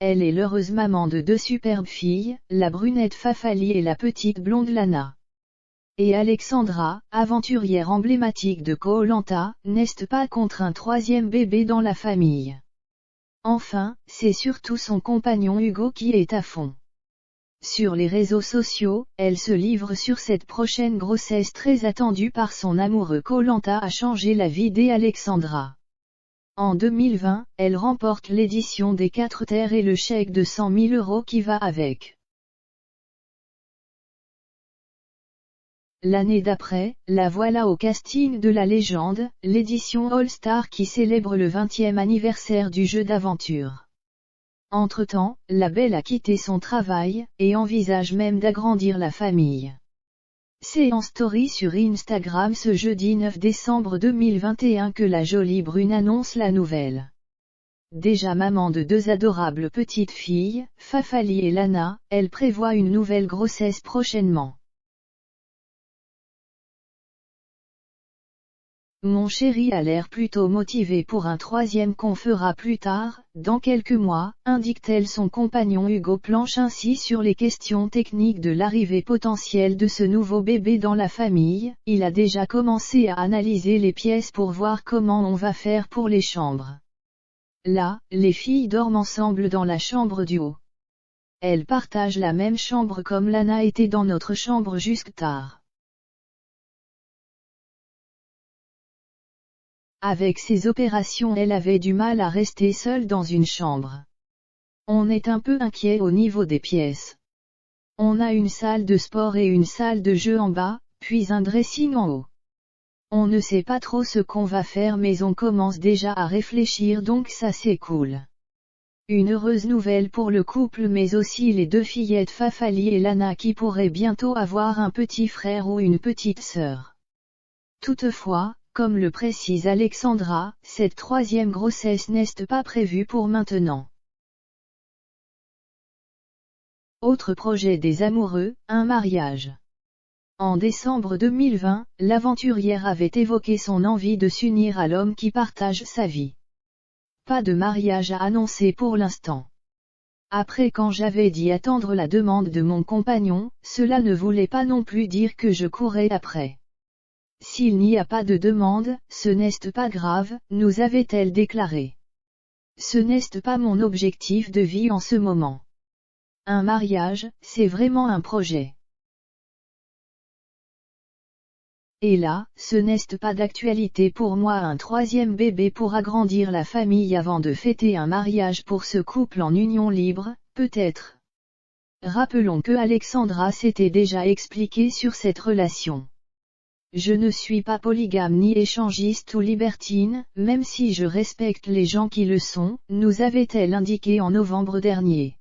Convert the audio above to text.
elle est l'heureuse maman de 2 superbes filles, la brunette Fafali et la petite blonde Lana. Et Alexandra, aventurière emblématique de Koh-Lanta, n'est pas contre un 3e bébé dans la famille. Enfin, c'est surtout son compagnon Hugo qui est à fond. Sur les réseaux sociaux, elle se livre sur cette prochaine grossesse très attendue par son amoureux. Koh-Lanta a changé la vie d'Alexandra. En 2020, elle remporte l'édition des 4 terres et le chèque de 100 000 € qui va avec. L'année d'après, la voilà au casting de La Légende, l'édition All-Star qui célèbre le 20e anniversaire du jeu d'aventure. Entre-temps, la belle a quitté son travail, et envisage même d'agrandir la famille. C'est en story sur Instagram ce jeudi 9 décembre 2021 que la jolie brune annonce la nouvelle. Déjà maman de 2 adorables petites filles, Fafali et Lana, elle prévoit une nouvelle grossesse prochainement. Mon chéri a l'air plutôt motivé pour un 3e qu'on fera plus tard, dans quelques mois, indique-t-elle. Son compagnon Hugo planche ainsi sur les questions techniques de l'arrivée potentielle de ce nouveau bébé dans la famille. Il a déjà commencé à analyser les pièces pour voir comment on va faire pour les chambres. Là, les filles dorment ensemble dans la chambre du haut. Elles partagent la même chambre comme Lana était dans notre chambre jusque tard. Avec ses opérations, elle avait du mal à rester seule dans une chambre. On est un peu inquiet au niveau des pièces. On a une salle de sport et une salle de jeu en bas, puis un dressing en haut. On ne sait pas trop ce qu'on va faire mais on commence déjà à réfléchir donc ça c'est cool. Une heureuse nouvelle pour le couple mais aussi les 2 fillettes Fafali et Lana qui pourraient bientôt avoir un petit frère ou une petite sœur. Toutefois, comme le précise Alexandra, cette 3e grossesse n'est pas prévue pour maintenant. Autre projet des amoureux, un mariage. En décembre 2020, l'aventurière avait évoqué son envie de s'unir à l'homme qui partage sa vie. Pas de mariage à annoncer pour l'instant. Après quand j'avais dit attendre la demande de mon compagnon, cela ne voulait pas non plus dire que je courais après. S'il n'y a pas de demande, ce n'est pas grave, nous avait-elle déclaré. Ce n'est pas mon objectif de vie en ce moment. Un mariage, c'est vraiment un projet. Et là, ce n'est pas d'actualité pour moi. Un 3e bébé pour agrandir la famille avant de fêter un mariage pour ce couple en union libre, peut-être. Rappelons que Alexandra s'était déjà expliquée sur cette relation. Je ne suis pas polygame ni échangiste ou libertine, même si je respecte les gens qui le sont, nous avait-elle indiqué en novembre dernier.